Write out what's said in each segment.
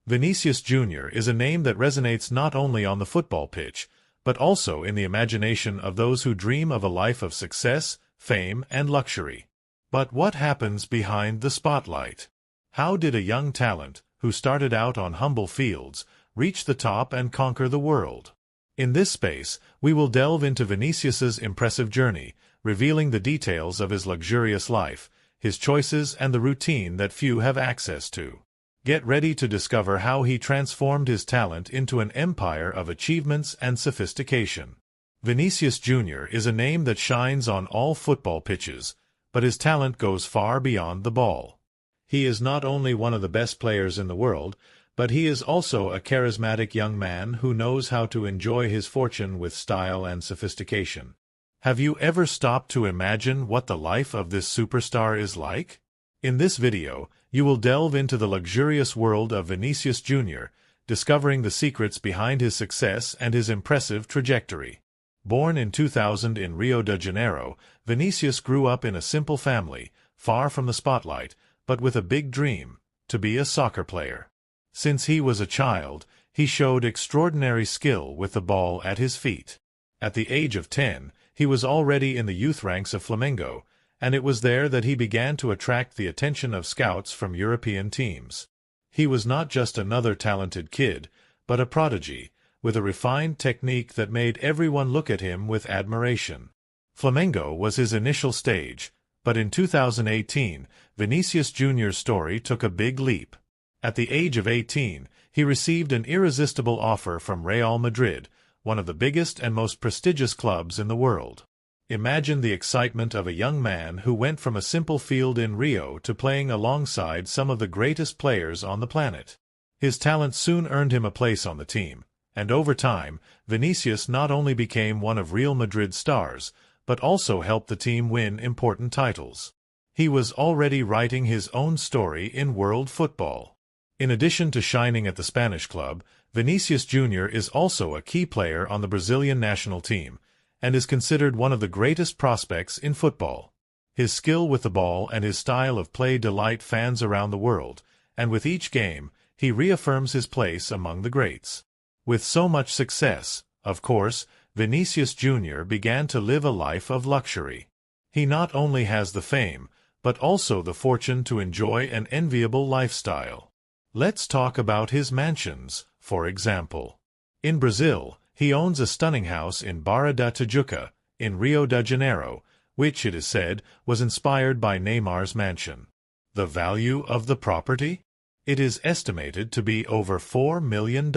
Vinícius Jr. is a name that resonates not only on the football pitch, but also in the imagination of those who dream of a life of success, fame, and luxury. But what happens behind the spotlight? How did a young talent, who started out on humble fields, reach the top and conquer the world? In this space, we will delve into Vinícius's impressive journey, revealing the details of his luxurious life, his choices, and the routine that few have access to. Get ready to discover how he transformed his talent into an empire of achievements and sophistication. Vinícius Jr. is a name that shines on all football pitches, but his talent goes far beyond the ball. He is not only one of the best players in the world, but he is also a charismatic young man who knows how to enjoy his fortune with style and sophistication. Have you ever stopped to imagine what the life of this superstar is like? In this video, you will delve into the luxurious world of Vinícius Jr., discovering the secrets behind his success and his impressive trajectory. Born in 2000 in Rio de Janeiro, Vinícius grew up in a simple family, far from the spotlight, but with a big dream: to be a soccer player. Since he was a child, he showed extraordinary skill with the ball at his feet. At the age of 10, he was already in the youth ranks of Flamengo, and it was there that he began to attract the attention of scouts from European teams. He was not just another talented kid, but a prodigy, with a refined technique that made everyone look at him with admiration. Flamengo was his initial stage, but in 2018, Vinícius Jr.'s story took a big leap. At the age of 18, he received an irresistible offer from Real Madrid, one of the biggest and most prestigious clubs in the world. Imagine the excitement of a young man who went from a simple field in Rio to playing alongside some of the greatest players on the planet. His talent soon earned him a place on the team, and over time, Vinícius not only became one of Real Madrid's stars, but also helped the team win important titles. He was already writing his own story in world football. In addition to shining at the Spanish club, Vinícius Jr. is also a key player on the Brazilian national team, and is considered one of the greatest prospects in football. His skill with the ball and his style of play delight fans around the world, and with each game, he reaffirms his place among the greats. With so much success, of course, Vinícius Jr. began to live a life of luxury. He not only has the fame, but also the fortune to enjoy an enviable lifestyle. Let's talk about his mansions, for example. In Brazil, he owns a stunning house in Barra da Tijuca, in Rio de Janeiro, which, it is said, was inspired by Neymar's mansion. The value of the property? It is estimated to be over $4 million.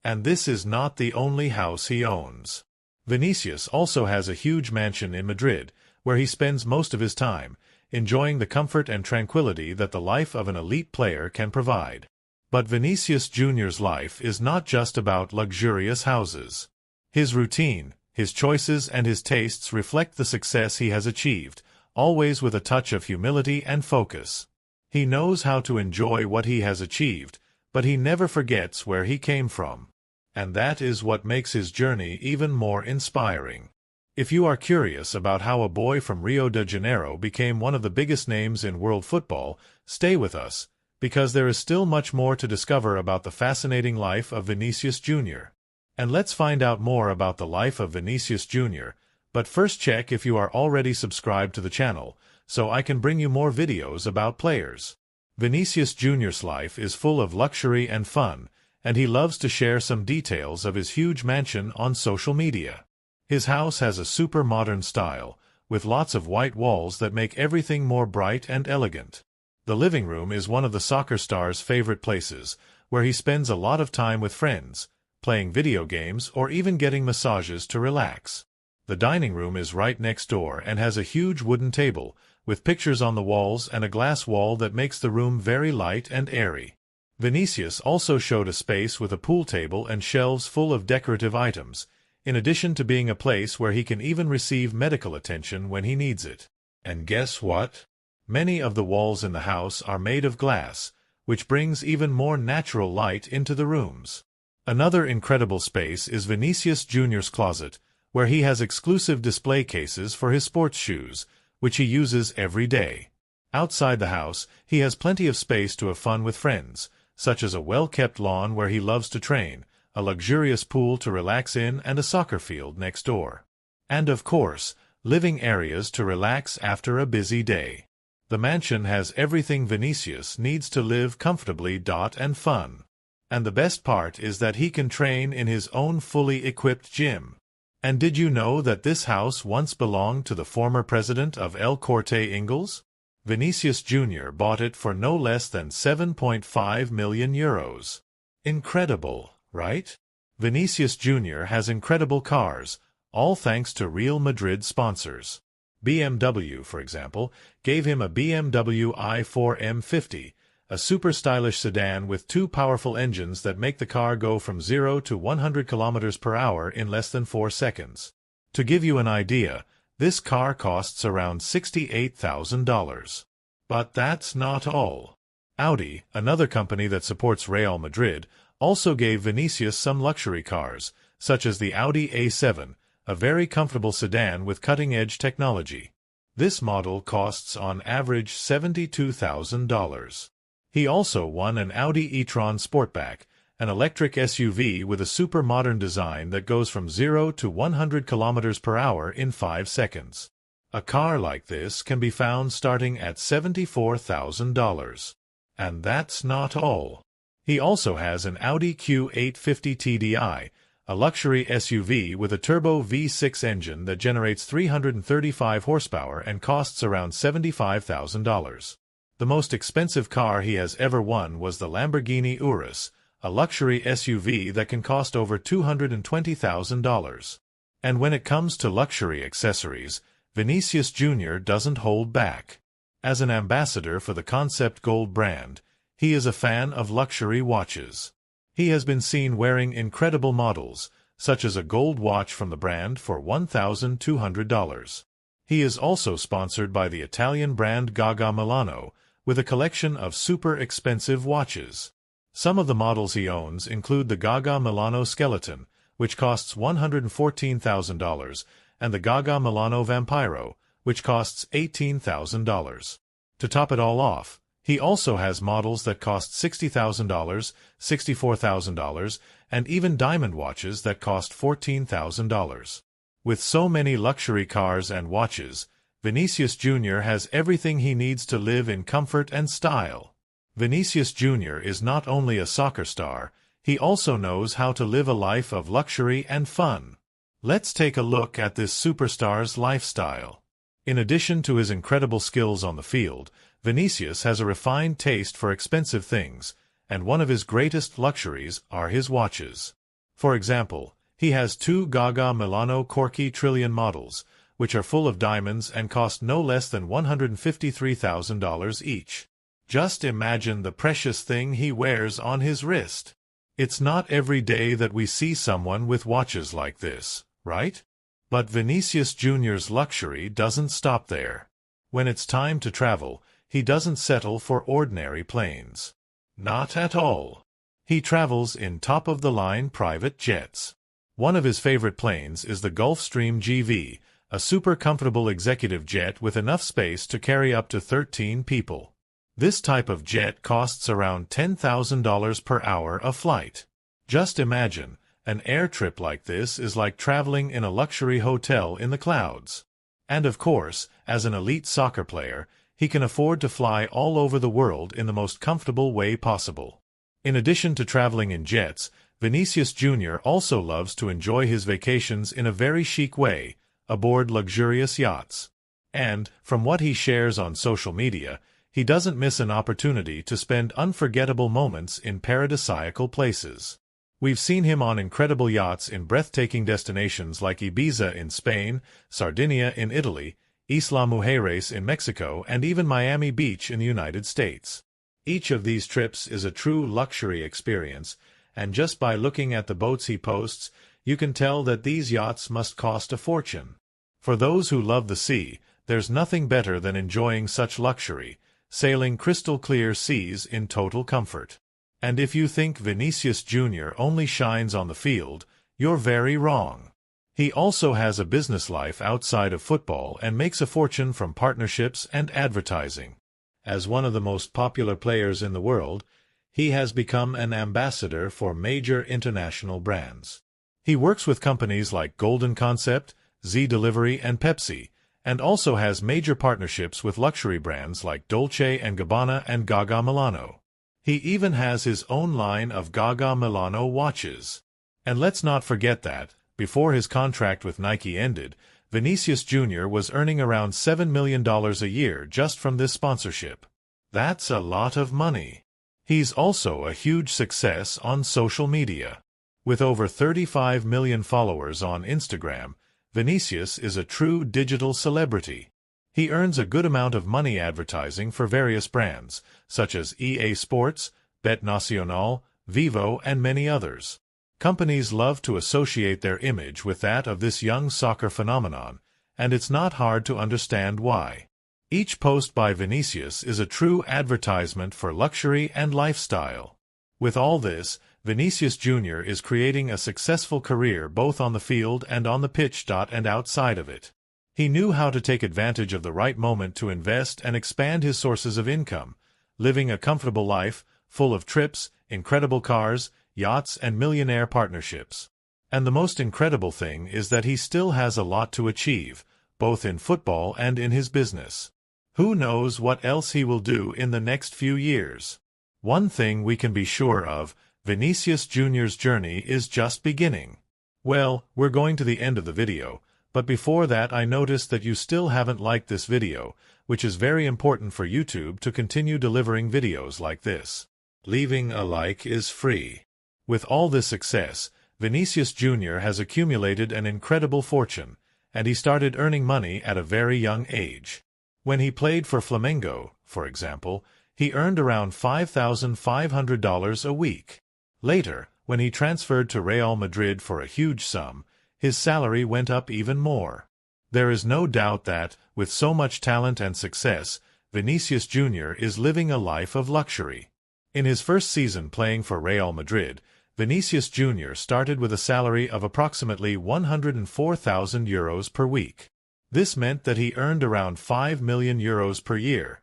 And this is not the only house he owns. Vinícius also has a huge mansion in Madrid, where he spends most of his time, enjoying the comfort and tranquility that the life of an elite player can provide. But Vinícius Jr.'s life is not just about luxurious houses. His routine, his choices, and his tastes reflect the success he has achieved, always with a touch of humility and focus. He knows how to enjoy what he has achieved, but he never forgets where he came from. And that is what makes his journey even more inspiring. If you are curious about how a boy from Rio de Janeiro became one of the biggest names in world football, stay with us, because there is still much more to discover about the fascinating life of Vinícius Jr. And let's find out more about the life of Vinícius Jr., but first check if you are already subscribed to the channel, so I can bring you more videos about players. Vinícius Jr.'s life is full of luxury and fun, and he loves to share some details of his huge mansion on social media. His house has a super modern style, with lots of white walls that make everything more bright and elegant. The living room is one of the soccer star's favorite places, where he spends a lot of time with friends, playing video games or even getting massages to relax. The dining room is right next door and has a huge wooden table, with pictures on the walls and a glass wall that makes the room very light and airy. Vinícius also showed a space with a pool table and shelves full of decorative items, in addition to being a place where he can even receive medical attention when he needs it. And guess what? Many of the walls in the house are made of glass, which brings even more natural light into the rooms. Another incredible space is Vinícius Jr.'s closet, where he has exclusive display cases for his sports shoes, which he uses every day. Outside the house, he has plenty of space to have fun with friends, such as a well-kept lawn where he loves to train, a luxurious pool to relax in, and a soccer field next door. And of course, living areas to relax after a busy day. The mansion has everything Vinicius needs to live comfortably and fun. And the best part is that he can train in his own fully equipped gym. And did you know that this house once belonged to the former president of El Corte Inglés? Vinícius Jr. bought it for no less than 7.5 million euros. Incredible, right? Vinícius Jr. has incredible cars, all thanks to Real Madrid sponsors. BMW, for example, gave him a BMW i4 M50, a super stylish sedan with two powerful engines that make the car go from 0 to 100 km per hour in less than 4 seconds. To give you an idea, this car costs around $68,000. But that's not all. Audi, another company that supports Real Madrid, also gave Vinicius some luxury cars, such as the Audi A7, a very comfortable sedan with cutting-edge technology. This model costs on average $72,000. He also won an Audi e-tron Sportback, an electric SUV with a super modern design that goes from 0 to 100 km per hour in 5 seconds. A car like this can be found starting at $74,000. And that's not all. He also has an Audi Q850 TDI, a luxury SUV with a turbo V6 engine that generates 335 horsepower and costs around $75,000. The most expensive car he has ever won was the Lamborghini Urus, a luxury SUV that can cost over $220,000. And when it comes to luxury accessories, Vinícius Jr. doesn't hold back. As an ambassador for the Concept Gold brand, he is a fan of luxury watches. He has been seen wearing incredible models, such as a gold watch from the brand for $1,200. He is also sponsored by the Italian brand Gaga Milano, with a collection of super expensive watches. Some of the models he owns include the Gaga Milano Skeleton, which costs $114,000, and the Gaga Milano Vampiro, which costs $18,000. To top it all off, he also has models that cost $60,000, $64,000, and even diamond watches that cost $14,000. With so many luxury cars and watches, Vinícius Jr. has everything he needs to live in comfort and style. Vinícius Jr. is not only a soccer star, he also knows how to live a life of luxury and fun. Let's take a look at this superstar's lifestyle. In addition to his incredible skills on the field, Vinícius has a refined taste for expensive things, and one of his greatest luxuries are his watches. For example, he has two Gaga Milano Corky Trillion models, which are full of diamonds and cost no less than $153,000 each. Just imagine the precious thing he wears on his wrist. It's not every day that we see someone with watches like this, right? But Vinícius Jr.'s luxury doesn't stop there. When it's time to travel, he doesn't settle for ordinary planes. Not at all. He travels in top-of-the-line private jets. One of his favorite planes is the Gulfstream GV, a super comfortable executive jet with enough space to carry up to 13 people. This type of jet costs around $10,000 per hour a flight. Just imagine, an air trip like this is like traveling in a luxury hotel in the clouds. And of course, as an elite soccer player, he can afford to fly all over the world in the most comfortable way possible. In addition to traveling in jets, Vinícius Jr. also loves to enjoy his vacations in a very chic way, aboard luxurious yachts. And, from what he shares on social media, he doesn't miss an opportunity to spend unforgettable moments in paradisiacal places. We've seen him on incredible yachts in breathtaking destinations like Ibiza in Spain, Sardinia in Italy, Isla Mujeres in Mexico, and even Miami Beach in the United States. Each of these trips is a true luxury experience, and just by looking at the boats he posts, you can tell that these yachts must cost a fortune. For those who love the sea, there's nothing better than enjoying such luxury, sailing crystal-clear seas in total comfort. And if you think Vinícius Jr. only shines on the field, you're very wrong. He also has a business life outside of football and makes a fortune from partnerships and advertising. As one of the most popular players in the world, he has become an ambassador for major international brands. He works with companies like Golden Concept, Z Delivery, and Pepsi, and also has major partnerships with luxury brands like Dolce & Gabbana and Gaga Milano. He even has his own line of Gaga Milano watches. And let's not forget that, before his contract with Nike ended, Vinícius Jr. was earning around $7 million a year just from this sponsorship. That's a lot of money. He's also a huge success on social media. With over 35 million followers on Instagram, Vinícius is a true digital celebrity. He earns a good amount of money advertising for various brands, such as EA Sports, Bet Nacional, Vivo, and many others. Companies love to associate their image with that of this young soccer phenomenon, and it's not hard to understand why. Each post by Vinícius is a true advertisement for luxury and lifestyle. With all this, Vinícius Jr. is creating a successful career both on the field and on the pitch and outside of it. He knew how to take advantage of the right moment to invest and expand his sources of income, living a comfortable life, full of trips, incredible cars, yachts, and millionaire partnerships. And the most incredible thing is that he still has a lot to achieve, both in football and in his business. Who knows what else he will do in the next few years? One thing we can be sure of, Vinícius Jr.'s journey is just beginning. Well, we're going to the end of the video, but before that I noticed that you still haven't liked this video, which is very important for YouTube to continue delivering videos like this. Leaving a like is free. With all this success, Vinícius Jr. has accumulated an incredible fortune, and he started earning money at a very young age. When he played for Flamengo, for example, he earned around $5,500 a week. Later, when he transferred to Real Madrid for a huge sum, his salary went up even more. There is no doubt that, with so much talent and success, Vinícius Jr. is living a life of luxury. In his first season playing for Real Madrid, Vinícius Jr. started with a salary of approximately €104,000 per week. This meant that he earned around €5 million per year.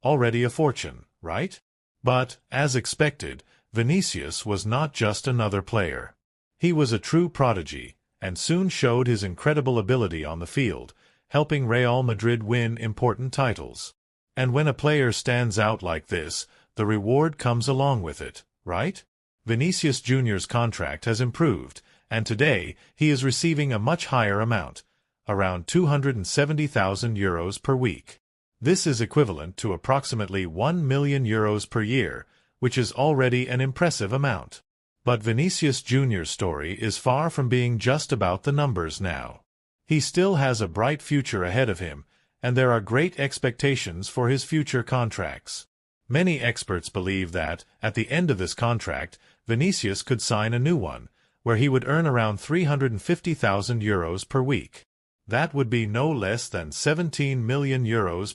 Already a fortune, right? But, as expected, Vinícius was not just another player. He was a true prodigy, and soon showed his incredible ability on the field, helping Real Madrid win important titles. And when a player stands out like this, the reward comes along with it, right? Vinícius Jr.'s contract has improved, and today he is receiving a much higher amount, around €270,000 per week. This is equivalent to approximately €1 million per year, which is already an impressive amount. But Vinícius Jr.'s story is far from being just about the numbers now. He still has a bright future ahead of him, and there are great expectations for his future contracts. Many experts believe that, at the end of this contract, Vinícius could sign a new one, where he would earn around €350,000 per week. That would be no less than €17 million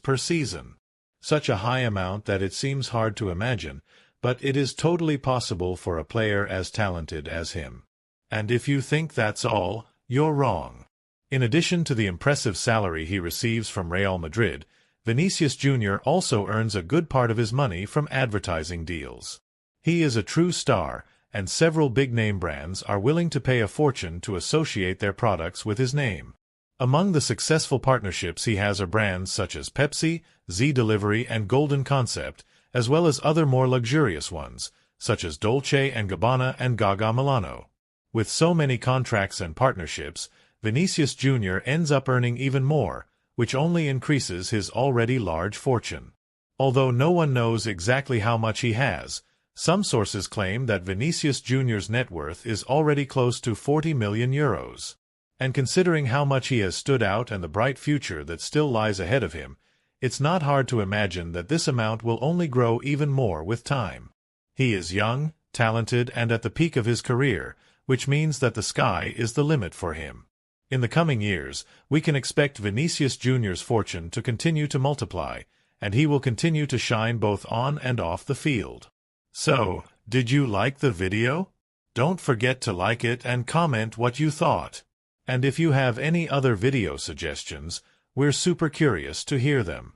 per season. Such a high amount that it seems hard to imagine, but it is totally possible for a player as talented as him. And if you think that's all, you're wrong. In addition to the impressive salary he receives from Real Madrid, Vinícius Jr. also earns a good part of his money from advertising deals. He is a true star, and several big-name brands are willing to pay a fortune to associate their products with his name. Among the successful partnerships he has are brands such as Pepsi, Z Delivery, and Golden Concept, as well as other more luxurious ones, such as Dolce & Gabbana and Gaga Milano. With so many contracts and partnerships, Vinícius Jr. ends up earning even more, which only increases his already large fortune. Although no one knows exactly how much he has, some sources claim that Vinícius Jr.'s net worth is already close to €40 million. And considering how much he has stood out and the bright future that still lies ahead of him, it's not hard to imagine that this amount will only grow even more with time. He is young, talented, and at the peak of his career, which means that the sky is the limit for him. In the coming years, we can expect Vinícius Jr.'s fortune to continue to multiply, and he will continue to shine both on and off the field. So, did you like the video? Don't forget to like it and comment what you thought. And if you have any other video suggestions, we're super curious to hear them.